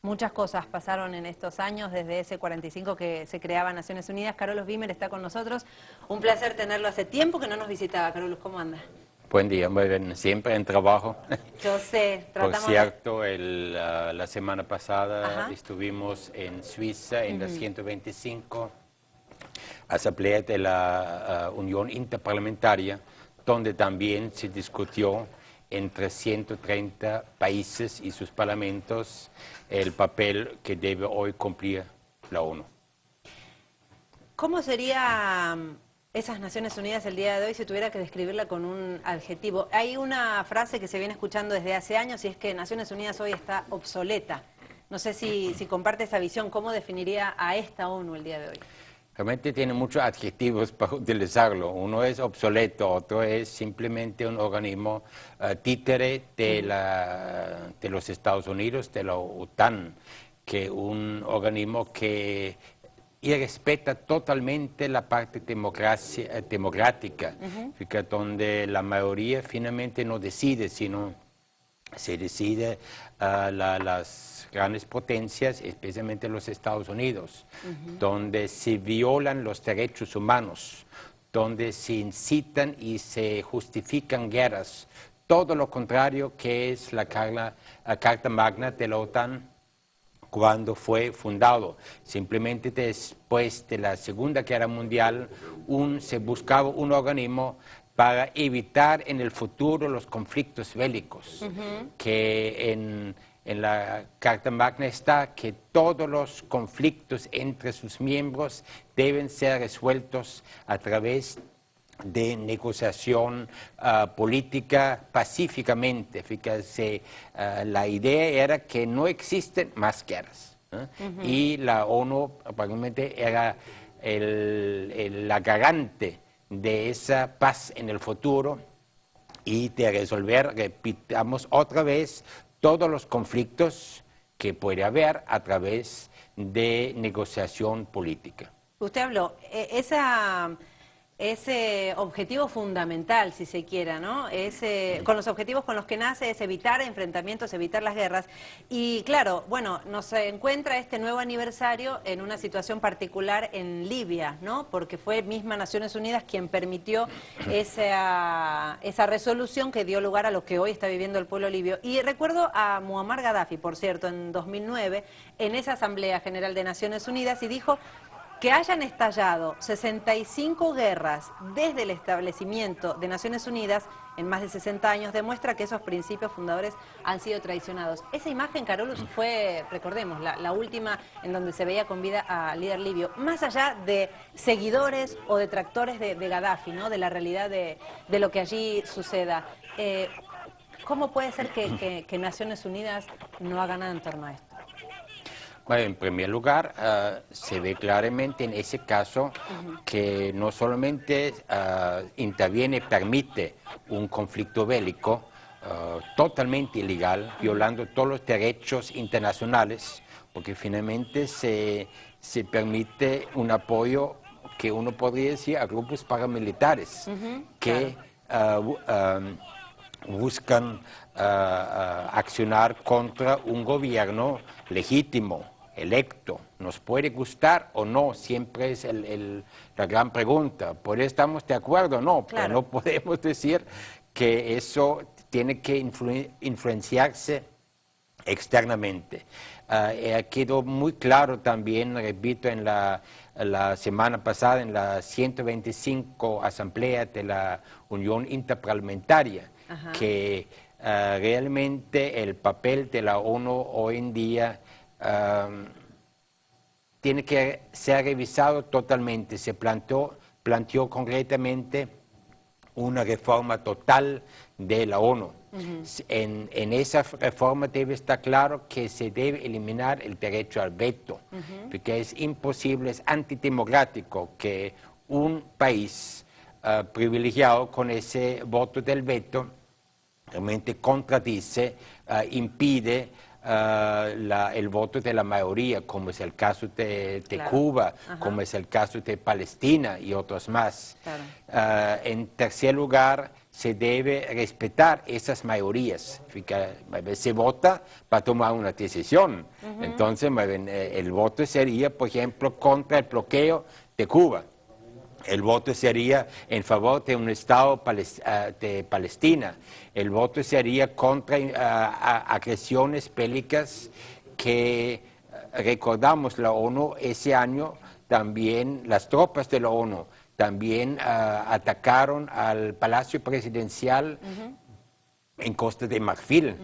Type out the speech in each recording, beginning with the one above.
Muchas cosas pasaron en estos años, desde ese 45 que se creaba Naciones Unidas. Carolus Wimmer está con nosotros. Un placer tenerlo, hace tiempo que no nos visitaba. Carolus, ¿cómo anda? Buen día, muy bien, siempre en trabajo. Yo sé, Por tratamos cierto, la semana pasada Ajá. estuvimos en Suiza en la 125 Asamblea de la Unión Interparlamentaria, donde también se discutió entre 130 países y sus parlamentos el papel que debe hoy cumplir la ONU. ¿Cómo sería esas Naciones Unidas el día de hoy si tuviera que describirla con un adjetivo? Hay una frase que se viene escuchando desde hace años y es que Naciones Unidas hoy está obsoleta. No sé si comparte esa visión. ¿Cómo definiría a esta ONU el día de hoy? Realmente tiene muchos adjetivos para utilizarlo. Uno es obsoleto, otro es simplemente un organismo títere de los Estados Unidos, de la OTAN, que un organismo que irrespeta totalmente la parte democrática, donde la mayoría finalmente no decide, sino se decide las grandes potencias, especialmente los Estados Unidos, donde se violan los derechos humanos, donde se incitan y se justifican guerras, todo lo contrario que es la Carta Magna de la OTAN cuando fue fundado. Simplemente después de la Segunda Guerra Mundial se buscaba un organismo para evitar en el futuro los conflictos bélicos, que en la Carta Magna está que todos los conflictos entre sus miembros deben ser resueltos a través de negociación política pacíficamente. Fíjate, la idea era que no existen más guerras, y la ONU probablemente era la garante de esa paz en el futuro y de resolver, repitamos otra vez, todos los conflictos que puede haber a través de negociación política. Usted habló, ese objetivo fundamental, si se quiera, ¿no? Con los objetivos con los que nace es evitar enfrentamientos, evitar las guerras. Y claro, bueno, nos encuentra este nuevo aniversario en una situación particular en Libia, ¿no? Porque fue misma Naciones Unidas quien permitió esa resolución que dio lugar a lo que hoy está viviendo el pueblo libio. Y recuerdo a Muammar Gaddafi, por cierto, en 2009, en esa Asamblea General de Naciones Unidas, y dijo que hayan estallado 65 guerras desde el establecimiento de Naciones Unidas en más de 60 años demuestra que esos principios fundadores han sido traicionados. Esa imagen, Carolus, fue, recordemos, la última en donde se veía con vida al líder libio. Más allá de seguidores o detractores de Gaddafi, ¿no? De la realidad de lo que allí suceda, ¿cómo puede ser que Naciones Unidas no haga nada en torno a esto? Bueno, en primer lugar, se ve claramente en ese caso que no solamente interviene, permite un conflicto bélico totalmente ilegal, violando todos los derechos internacionales, porque finalmente se permite un apoyo que uno podría decir a grupos paramilitares que buscan accionar contra un gobierno legítimo, electo. ¿Nos puede gustar o no? Siempre es la gran pregunta. ¿Por eso estamos de acuerdo o no? Claro. Pero no podemos decir que eso tiene que influenciarse externamente. Quedó muy claro también, repito, en la semana pasada, en la 125 Asamblea de la Unión Interparlamentaria, que realmente el papel de la ONU hoy en día tiene que ser revisado totalmente. Se planteó concretamente una reforma total de la ONU. En esa reforma debe estar claro que se debe eliminar el derecho al veto, porque es imposible, es antidemocrático que un país privilegiado con ese voto del veto realmente contradice, impide el voto de la mayoría, como es el caso de Claro. Cuba, como es el caso de Palestina y otros más. Claro. En tercer lugar, se debe respetar esas mayorías. Se vota para tomar una decisión. Entonces, el voto sería, por ejemplo, contra el bloqueo de Cuba. El voto sería en favor de un Estado de Palestina. El voto sería contra agresiones bélicas que, recordamos, la ONU ese año, también las tropas de la ONU, también atacaron al Palacio Presidencial en Costa de Marfil,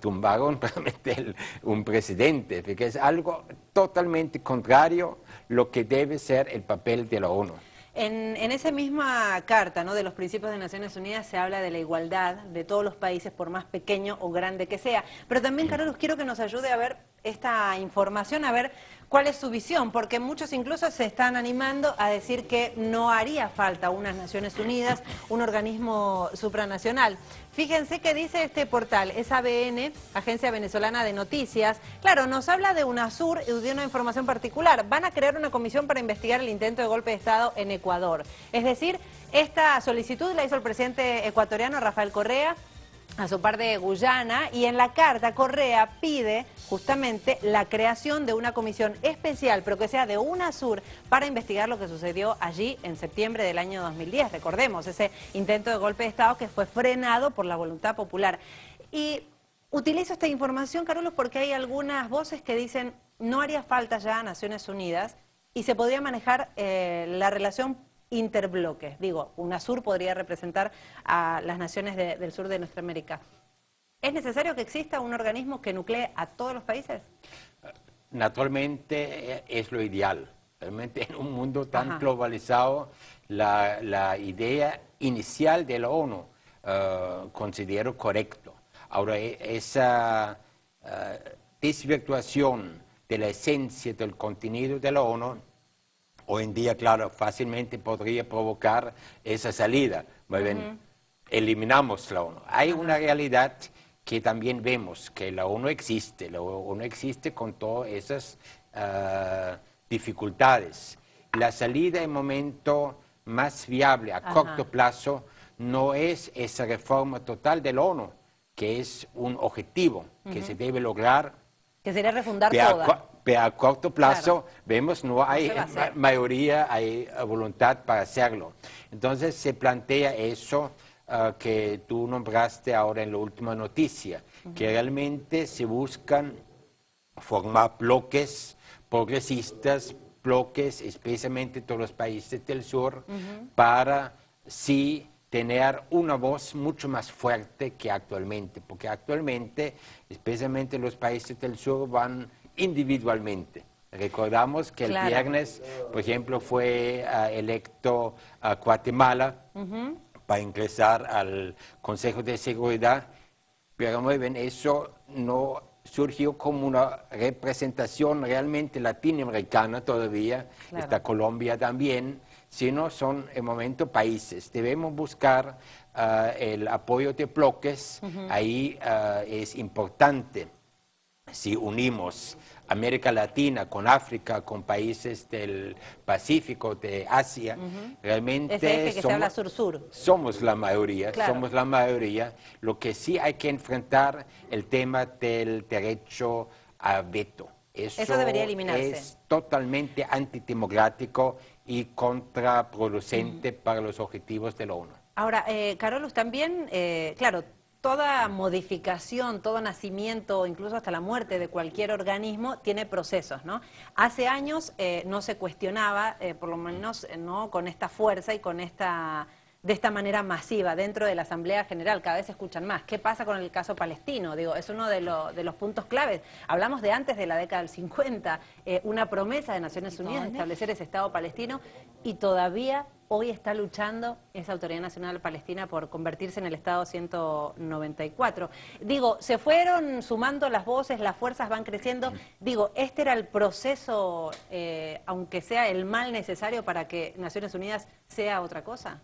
tumbaron realmente un presidente, porque es algo totalmente contrario a lo que debe ser el papel de la ONU. En esa misma carta, ¿no?, de los principios de Naciones Unidas se habla de la igualdad de todos los países, por más pequeño o grande que sea. Pero también, Carolus, quiero que nos ayude a ver esta información, a ver cuál es su visión, porque muchos incluso se están animando a decir que no haría falta unas Naciones Unidas, un organismo supranacional. Fíjense que dice este portal, es ABN, Agencia Venezolana de Noticias. Claro, nos habla de UNASUR y de una información particular. Van a crear una comisión para investigar el intento de golpe de Estado en Ecuador. Es decir, esta solicitud la hizo el presidente ecuatoriano Rafael Correa a su par de Guyana, y en la carta Correa pide justamente la creación de una comisión especial, pero que sea de UNASUR, para investigar lo que sucedió allí en septiembre del año 2010. Recordemos, ese intento de golpe de Estado que fue frenado por la voluntad popular. Y utilizo esta información, Carolus, porque hay algunas voces que dicen no haría falta ya Naciones Unidas y se podría manejar la relación interbloques. Digo, UNASUR podría representar a las naciones del sur de nuestra América. ¿Es necesario que exista un organismo que nuclee a todos los países? Naturalmente es lo ideal. Realmente en un mundo tan globalizado, la idea inicial de la ONU considero correcto. Ahora, esa desvirtuación de la esencia del contenido de la ONU hoy en día, claro, fácilmente podría provocar esa salida. Muy bien, eliminamos la ONU. Hay una realidad que también vemos, que la ONU existe con todas esas dificultades. La salida en momento más viable a corto plazo no es esa reforma total de la ONU, que es un objetivo que se debe lograr. Que sería refundar toda. Pero a corto plazo, vemos, no hay mayoría, hay voluntad para hacerlo. Entonces se plantea eso que tú nombraste ahora en la última noticia, que realmente se buscan formar bloques progresistas, bloques especialmente todos los países del sur, para sí tener una voz mucho más fuerte que actualmente, porque actualmente, especialmente los países del sur, van individualmente. Recordamos que el viernes, por ejemplo, fue electo a Guatemala para ingresar al Consejo de Seguridad, pero muy bien, eso no surgió como una representación realmente latinoamericana todavía, está Colombia también, sino son en momento países. Debemos buscar el apoyo de bloques, ahí es importante. Si unimos América Latina con África, con países del Pacífico, de Asia, realmente ese eje que se habla sur-sur. Somos la mayoría, somos la mayoría. Lo que sí hay que enfrentar el tema del derecho a veto. Eso debería eliminarse. Es totalmente antidemocrático y contraproducente para los objetivos de la ONU. Ahora, Carolus, también, claro, toda modificación, todo nacimiento, incluso hasta la muerte de cualquier organismo, tiene procesos, ¿no? Hace años no se cuestionaba, por lo menos no con esta fuerza y con de esta manera masiva dentro de la Asamblea General. Cada vez se escuchan más. ¿Qué pasa con el caso palestino? Digo, es uno de los puntos claves. Hablamos de antes de la década del 50, una promesa de Naciones Unidas de establecer ese Estado palestino, y todavía hoy está luchando esa Autoridad Nacional Palestina por convertirse en el Estado 194. Digo, se fueron sumando las voces, las fuerzas van creciendo. Digo, ¿este era el proceso, aunque sea el mal necesario para que Naciones Unidas sea otra cosa?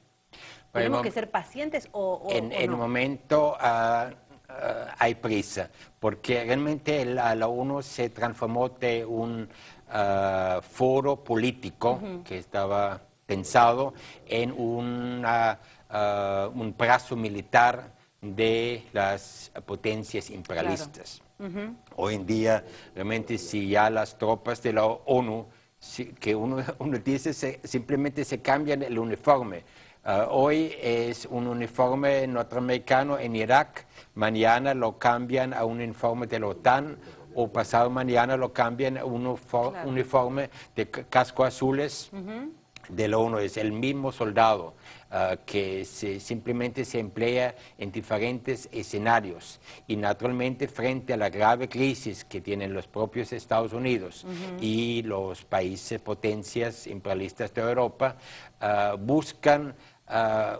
¿Tenemos que ser pacientes o en no? el momento hay prisa, porque realmente la ONU se transformó de un foro político que estaba pensado en una un brazo militar de las potencias imperialistas. Ujú. Hoy en día, realmente, si ya las tropas de la ONU, que uno dice, simplemente se cambian el uniforme. Hoy es un uniforme norteamericano en Irak, mañana lo cambian a un uniforme de la OTAN, o pasado mañana lo cambian a un uniforme de casco azules. De la ONU. Es el mismo soldado que simplemente se emplea en diferentes escenarios, y naturalmente frente a la grave crisis que tienen los propios Estados Unidos y los países potencias imperialistas de Europa, buscan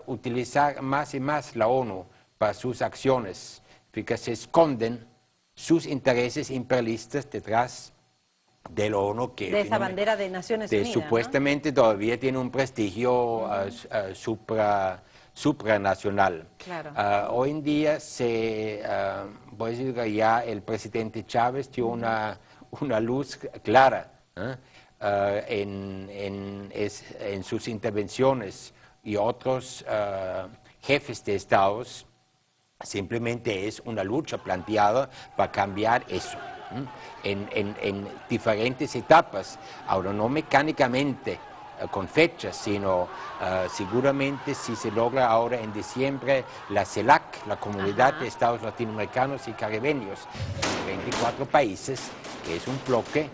utilizar más y más la ONU para sus acciones, porque se esconden sus intereses imperialistas detrás de la ONU, que de esa bandera de Naciones Unidas, supuestamente, ¿no?, todavía tiene un prestigio supranacional. Claro. Hoy en día voy a decir que ya el presidente Chávez dio una luz clara en sus intervenciones, y otros jefes de estados. Simplemente es una lucha planteada para cambiar eso en diferentes etapas. Ahora, no mecánicamente con fechas, sino seguramente si se logra ahora en diciembre la CELAC, la Comunidad de Estados Latinoamericanos y Caribeños, 24 países, que es un bloque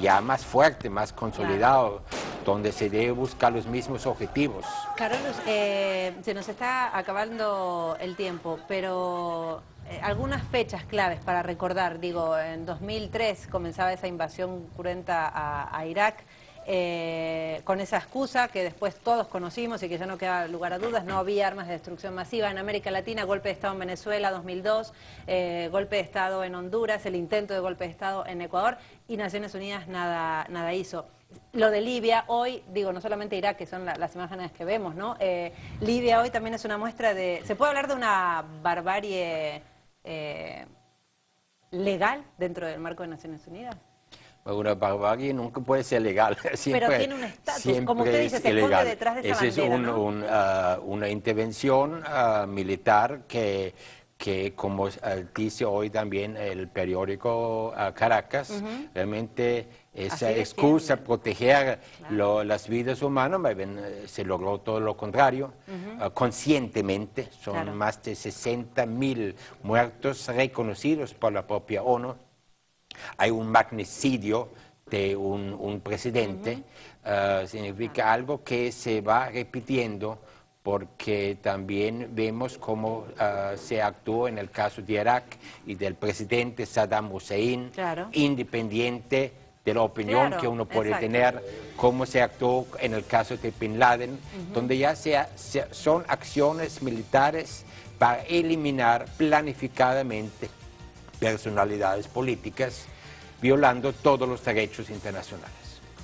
ya más fuerte, más consolidado, donde se debe buscar los mismos objetivos. Carolus, se nos está acabando el tiempo, pero algunas fechas claves para recordar. Digo, en 2003 comenzaba esa invasión cruenta a Irak, con esa excusa que después todos conocimos y que ya no queda lugar a dudas. No había armas de destrucción masiva en América Latina. Golpe de Estado en Venezuela, 2002, golpe de Estado en Honduras, el intento de golpe de Estado en Ecuador, y Naciones Unidas nada hizo. Lo de Libia hoy, digo, no solamente Irak, que son las imágenes que vemos, ¿no? Libia hoy también es una muestra de... ¿Se puede hablar de una barbarie legal dentro del marco de Naciones Unidas? Una barbarie nunca puede ser legal. Siempre, pero tiene un estatus, como usted dice, se esconde detrás de esa bandera, ¿no? Una intervención militar que como dice hoy también el periódico Caracas, realmente esa excusa, proteger las vidas humanas, se logró todo lo contrario, conscientemente. Son más de 60.000 muertos reconocidos por la propia ONU. Hay un magnicidio de un presidente. Significa algo que se va repitiendo, porque también vemos cómo se actuó en el caso de Irak y del presidente Saddam Hussein, independiente de la opinión que uno puede tener, cómo se actuó en el caso de Bin Laden, donde ya son acciones militares para eliminar planificadamente personalidades políticas, violando todos los derechos internacionales.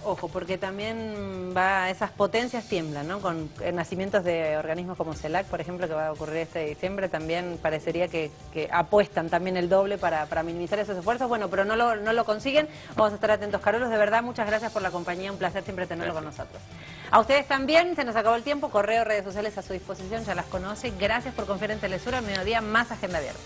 Ojo, porque también esas potencias tiemblan, ¿no? Con nacimientos de organismos como CELAC, por ejemplo, que va a ocurrir este diciembre, también parecería que apuestan también el doble para minimizar esos esfuerzos. Bueno, pero no lo consiguen. Vamos a estar atentos. Carolus, de verdad, muchas gracias por la compañía. Un placer siempre tenerlo con nosotros. A ustedes también, se nos acabó el tiempo. Correo, redes sociales a su disposición, ya las conoce. Gracias por confiar en Telesur. Al mediodía, más agenda abierta.